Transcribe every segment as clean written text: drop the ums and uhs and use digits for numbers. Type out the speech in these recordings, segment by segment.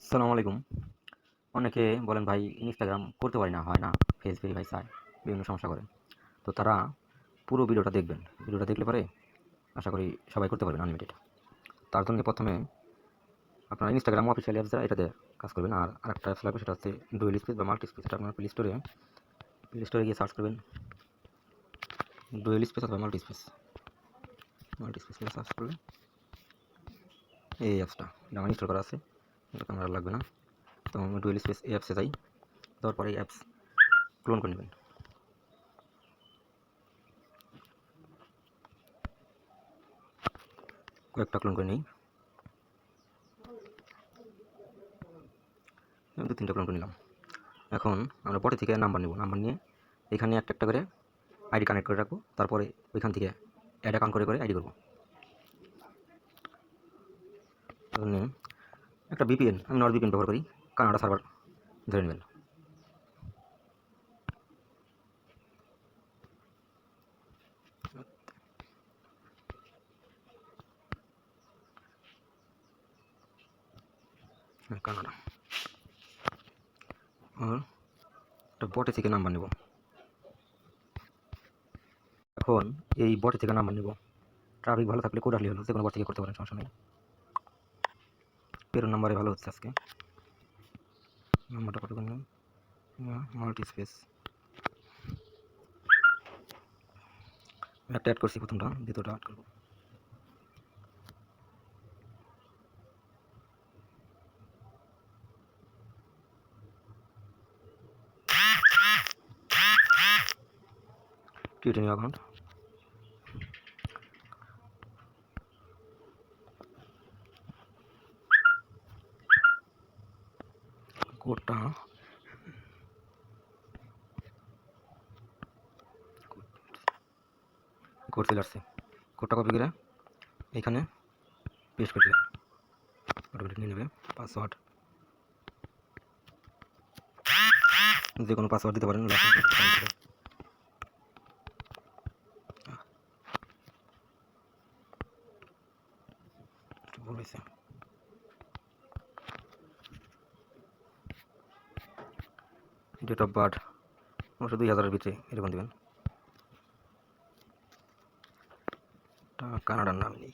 আসসালামু আলাইকুম। অনেকে বলেন ভাই ইনস্টাগ্রাম করতে পারি না, হয় না, ফেস ভেরিফাই চায়, বিভিন্ন সমস্যা করে। তো তারা পুরো ভিডিওটা দেখবেন। ভিডিওটা দেখলে পরে আশা করি সবাই করতে পারবেন আনলিমিটেড। তার জন্য প্রথমে আপনার ইনস্টাগ্রাম অফিসিয়াল অ্যাপস দ্বারা এটাতে কাজ করবেন। আর আরেকটা অ্যাপস লাগবে, সেটা হচ্ছে ডুয়েল স্পেস বা মাল্টি স্পেস। এটা আপনার প্লে স্টোরে গিয়ে সার্চ করবেন ডুয়েল স্পেস অথবা মাল্টি স্পেস সার্চ করলে এই অ্যাপসটা এটা আমার ইনস্টল করা আছে, এটা আমার লাগবে না। তো আমি ডুয়েল স্পেস এই অ্যাপসে যাই, তারপরে এই অ্যাপস ক্লোন করে নেবেন। কয়েকটা ক্লোন করে নিই, আমি 2-3টা ক্লোন করে নিলাম। এখন আমরা পরে থেকে নাম্বার নেব। নাম্বার নিয়ে এখানে একটা একটা করে আইডি কানেক্ট করে রাখবো। তারপরে ওইখান থেকে অ্যাড অ্যাকাউন্ট করে করে আইডি করবো। একটা ভিপিএন, আমি নর্ড ভিপিএন ব্যবহার করি, কানাডা সার্ভার ধরে নেবেন। কানাডা আর একটা বটে থেকে নাম্বার নেব। এখন এই বটে থেকে নাম্বার নেব। ট্রাফিক ভালো থাকলে কোড আসলে হলো, যে কোনো বট থেকে করতে পারেন, সমস্যা নেই। 13 নাম্বারে ভালো হচ্ছে আজকে। নাম্বারটা কত করে নেব? মাল্টি স্পেস একটা অ্যাড করছি, প্রথমটা, দ্বিতীয়টা অ্যাড করবো। Create new account. কোডটা কোড চলে আসছে। কোডটা কপি করে এখানে পেস্ট করে দেবেন, অটোমেটিক নিয়ে নেবে। পাসওয়ার্ড যে কোনো পাসওয়ার্ড দিতে পারেন। ভুল হয়েছে। ডেট অফ বার্থ 2000-এর ভিতরে এরকম দেবেন। কানাডার নাম নেই,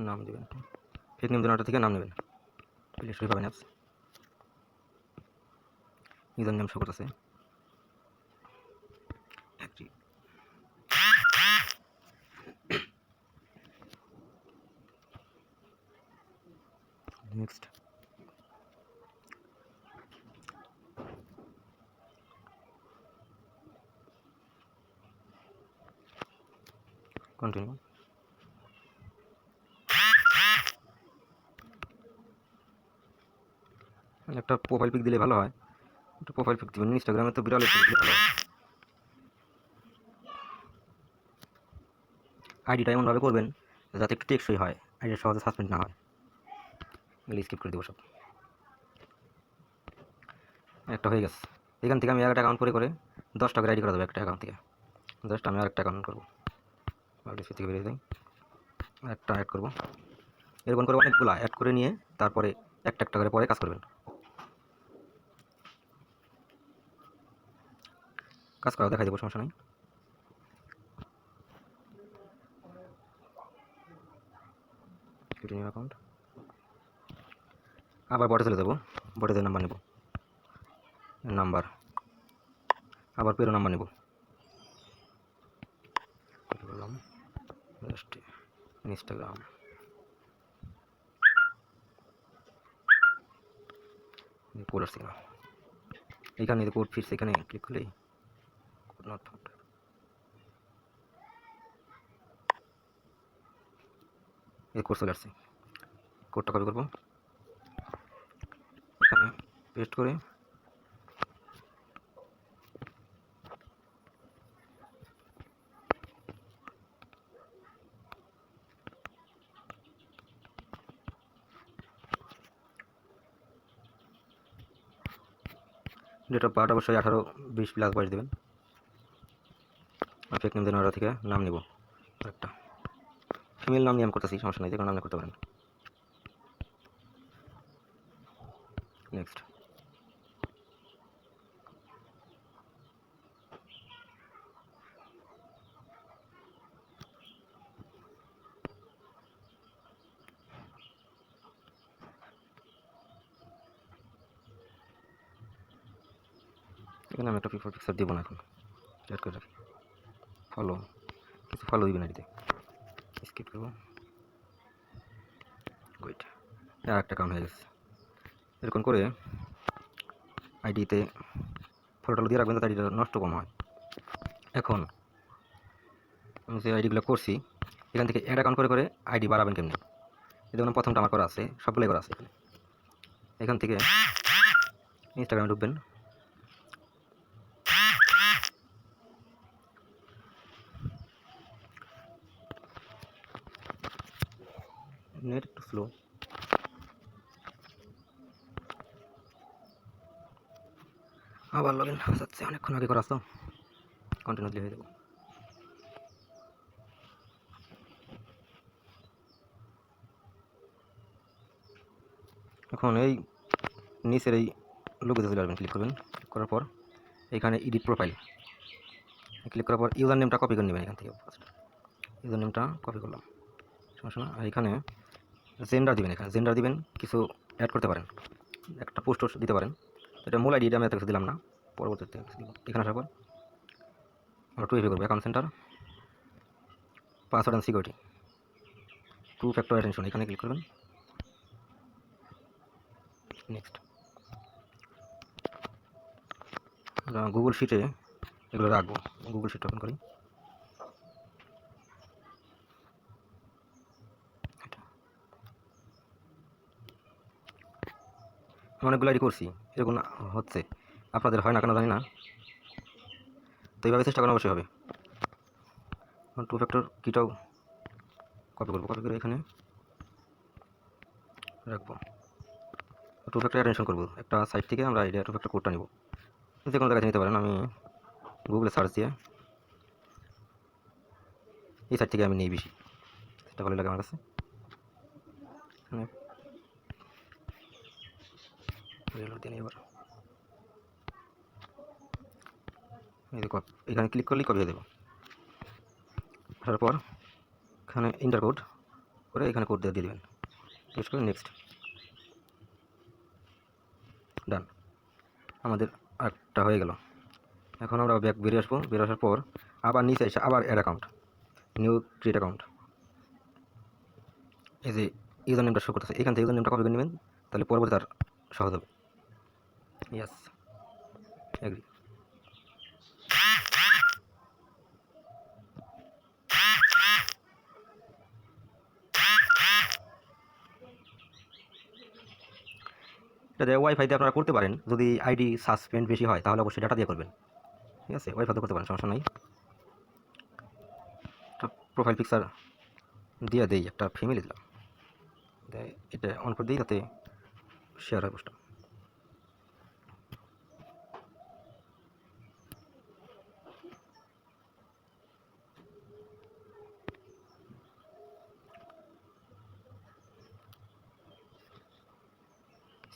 নাম দেবেন। ফেক নেম জেনারেটর থেকে নাম নেবেন। প্লে স্টোরে পাবেন অ্যাপস। ইউজার নেম শো করতেছে। নেক্সট। কন্টিনিউ। একটা প্রোফাইল পিক দিলে ভালো হয়। একটা প্রোফাইল পিক দিবেন। ইনস্টাগ্রামে তো বিরল একটু দিলে ভালো হয়। আইডিটা এমনভাবে করবেন যাতে একটু টেকসই হয়, আইডিটা সহজে সাসপেন্ড না হয়। এগুলো স্কিপ করে দেবো সব। একটা হয়ে গেছে। এখান থেকে আমি একটা অ্যাকাউন্ট করে করে 10টা করে আইডি করা যাবে একটা অ্যাকাউন্ট থেকে। জাস্ট আমি আরেকটা অ্যাকাউন্ট করবো। ডিসপ্লে থেকে বেরিয়ে যাই, একটা অ্যাড করবো। এরকম করে অনেকগুলো অ্যাড করে নিয়ে তারপরে একটা একটা করে পরে কাজ করবেন। কাজ করা দেখাই দেবো, সমস্যা নেই। অ্যাকাউন্ট আবার বটে চলে যাবো। বটেদের নাম্বার নেব, নাম্বার আবার পেরো নাম্বার নেব। বললাম ইনস্টাগ্রাম কোড আসছে না, এইখানে কোড ফিরছে, এখানে ক্লিক করলেই কোড নট ফাউন্ড। এই কোড চলে আসছে। কোডটা কপি করবো, এখানে পেস্ট করে ডেট অফ বার্থ অবশ্যই 18-20 বয়স দেবেন। ফেক নেম জেনারেটর থেকে নাম নেব, একটা ফিমেল নাম নিয়ে আমি করতেছি, সমস্যা নেই, যে কোনো নাম করতে পারেন। নেক্সট। এখানে আমি একটা পিপল পিকচার দেবো না, এখন অ্যাড করে রাখি। ফলো, কিছু ফলো দিবেন আইডিতে, স্কিপ করবো। গুড, আর একটা কাউন্ট হয়ে গেছে। এরকম করে আইডিতে ফটোটা দিয়ে রাখবেন যাতে আইডিটা নষ্ট কম হয়। এখন আমি যে আইডিগুলো করছি এখান থেকে অ্যাড অ্যাকাউন্ট করে করে আইডি বাড়াবেন কেমনি। এই দেখুন প্রথমটা আমার করা আছে, সবগুলোই করা আছে। এখান থেকে ইনস্টাগ্রামে ঢুকবেন, নেট একটু স্লো, আবার লগ ইন যাচ্ছে, অনেকক্ষণ আগে করা তো, কন্টিনিউসলি হয়ে যাবো। এখন এই নিচের এই লোগোতে চলে আসবেন, ক্লিক করবেন। ক্লিক করার পর এখানে এডিট প্রোফাইল ক্লিক করার পর ইউজার নেমটা কপি করে নেবেন। এখান থেকে ফার্স্ট ইউজার নেমটা কপি করলাম, সমস্যা না। আর এখানে জেন্ডার দিবেন, এখানে জেন্ডার দিবেন, কিছু অ্যাড করতে পারেন, একটা পোস্ট দিতে পারেন। এটা মূল আইডিটা আমি এত কিছু দিলাম না, পরবর্তীতে এখানে আসার পর আমরা 2FA করবো। Account centre, password and security, 2 factor attention, এখানে ক্লিক করবেন। নেক্সট। গুগল শিটে এগুলো রাখবো, গুগল শিট ওপেন করি। অনেকগুলো আইডি করছি, এরকম হচ্ছে, আপনাদের হয় না কেন জানি না, তো এইভাবে চেষ্টা করা অবশ্যই হবে। 2 ফ্যাক্টর কিটাও কপি করবো, কপি করে এখানে রাখবো। 2 ফ্যাক্টর অ্যাটেনশন করবো, একটা সাইট থেকে আমরা আইডিয়া 2 ফ্যাক্টর কোডটা নিব, যে কোনো জায়গায় নিতে পারেন। আমি গুগলে সার্চ দিয়ে এই সাইট থেকে আমি নিই বেশি, সেটা ভালো লাগে আমার কাছে। এখানে এবার এখানে ক্লিক করলেই কপি হয়ে দেবো। আসার পর এখানে ইন্টার কোড করে এখানে কোড দিয়ে দেবেন, পেস্ট করে নেক্সট, ডান। আমাদের একটা হয়ে গেল। এখন আমরা ব্যাক বেরিয়ে আসবো, বেরিয়ে আসার পর আবার নিচে এসে আবার add account, new create account, এই যে ইউজার নেমটা শো করতেছে, এখান থেকে ইউজার নেমটা কপি করে নেবেন, তাহলে পরবর্তী তার সহজ হবে। ইয়াস, এগ্রি। এটা ওয়াইফাই দিয়ে আপনারা করতে পারেন, যদি আইডি সাসপেন্ড বেশি হয় তাহলে অবশ্যই ডাটা দিয়ে করবেন, ঠিক আছে। ওয়াইফাই দিয়ে করতে পারেন, সমস্যা নাই। একটা প্রোফাইল পিকচার দিয়ে দেই, একটা ফ্যামিলি দিলাম, এটা অন করে দিই যাতে শেয়ার হয় পোস্টটা।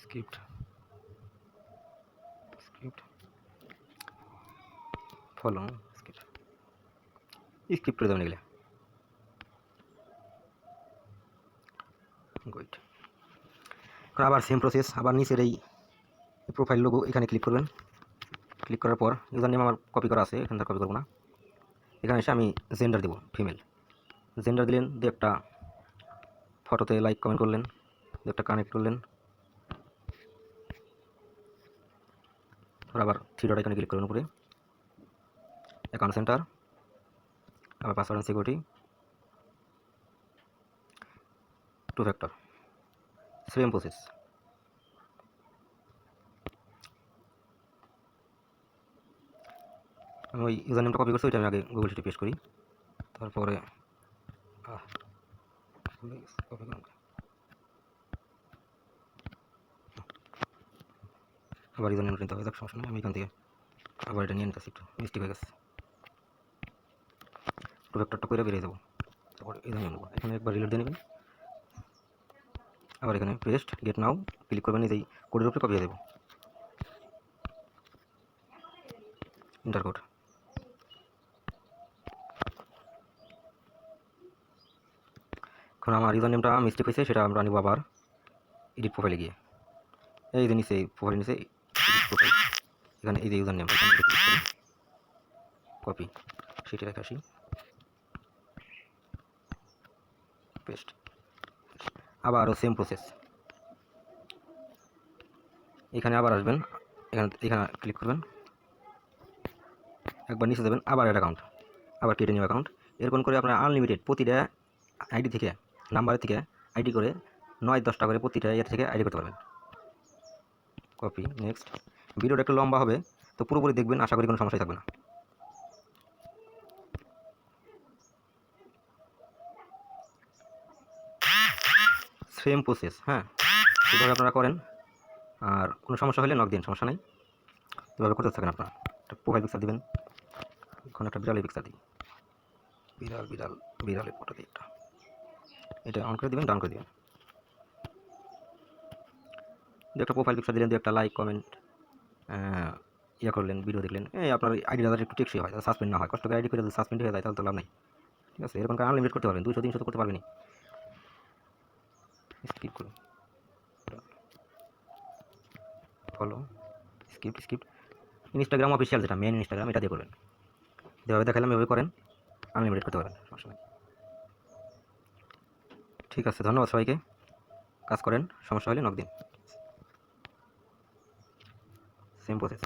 স্ক্রিপ্ট ফলো, স্ক্রিপ্ট করে দেবেন এগুলো। গুড। এখন আবার সেম প্রসেস, আবার নিচের এই প্রোফাইল লোগো এখানে ক্লিক করবেন। ক্লিক করার পর ইউজার নেম আমার কপি করা আছে, এখান থেকে কপি করবো না। এখানে এসে আমি জেন্ডার দেবো ফিমেল, জেন্ডার দিলেন, দিয়ে একটা ফটোতে লাইক কমেন্ট করলেন, দিয়ে একটা কানেক্ট করলেন। আবার থ্রি ডট এখানে ক্লিক করবেন উপরে, অ্যাকাউন্ট সেন্টার, আবার password and security, 2 factor, same process. আমি ওই ইউজার নেমটা কপি করছি, ওইটা আমি আগে গুগল শিটে পেস্ট করি, তারপরে আবার ইউজার নেমটা নিতে হবে, যাক সমস্যা নেই। আমি এখান থেকে আবার এটা নিয়ে নিতেছি, একটু মিস্টেক হয়ে গেছে। 2 ফ্যাক্টরটা করে বেরিয়ে যাবো, তারপর ইউজার নেম নেবো, এখানে একবার রিলোড দিয়ে নেবেন। আবার এখানে পেস্ট গেট নাও ক্লিক করবেন, এই কোডের উপরে কপি দেবো, ইন্টার কোড। এখন আমার ইউজার নেমটা মিস্টেক হয়েছে, সেটা আমরা নিব আবার এডিট প্রোফাইলে গিয়ে, এই যে নিচে প্রোফাইল নিচে এডিট প্রোফাইল, এখানে এই যে ইউজার নেম কপি, সেটি রেখে আসি, পেস্ট। আবারও সেম প্রসেস, এখানে আবার আসবেন, এখানে ক্লিক করবেন, একবার নিচে যাবেন, আবার অ্যাড অ্যাকাউন্ট, আবার কেটে নিউ অ্যাকাউন্ট। এরকম করে আপনার আনলিমিটেড প্রতিটা আইডি থেকে, নাম্বারের থেকে আইডি করে 9-10টা করে প্রতিটা ইয়ে থেকে আইডি করতে পারবেন। Copy, next. ভিডিওটা একটু লম্বা হবে, তো পুরোপুরি দেখবেন, আশা করি কোনো সমস্যাই থাকবে না। সেম প্রসেস, হ্যাঁ, এভাবে আপনারা করেন, আর কোনো সমস্যা হলে নক দিন, সমস্যা নেই, এভাবে করতে থাকেন। আপনারা একটা প্রোফাইল পিকচার দিবেন, এখন একটা বিড়ালের পিকচার দিই, বিড়ালের ফটো দিই, এটা অন করে দিবেন, ডাউন করে দিবেন। দু একটা প্রোফাইল পিকচার দিলেন, দু একটা লাইক কমেন্ট ইয়ে করলেন, ভিডিও দেখলেন, এই আপনার আইডি যাদের একটু টেকসই হয়, সাসপেন্ড না হয়, কষ্ট করে আইডি করে যদি সাসপেন্ড হয়ে যায় তাহলে তো লাভ নাই। ঠিক আছে, এরকম আনলিমিটেড করতে পারবেন, 200-300 তো করতে পারবেন। স্কিপ করুন, ফলো, স্কিপ। ইনস্টাগ্রাম অফিসিয়াল, যেটা মেন ইনস্টাগ্রাম, এটা দিয়ে করবেন, যেভাবে দেখালাম এভাবে করেন, আনলিমিটেড করতে পারবেন, সমস্যা নেই। ঠিক আছে, ধন্যবাদ সবাইকে, কাজ করেন, সমস্যা হলে নক দিন, সেম প্রসেস।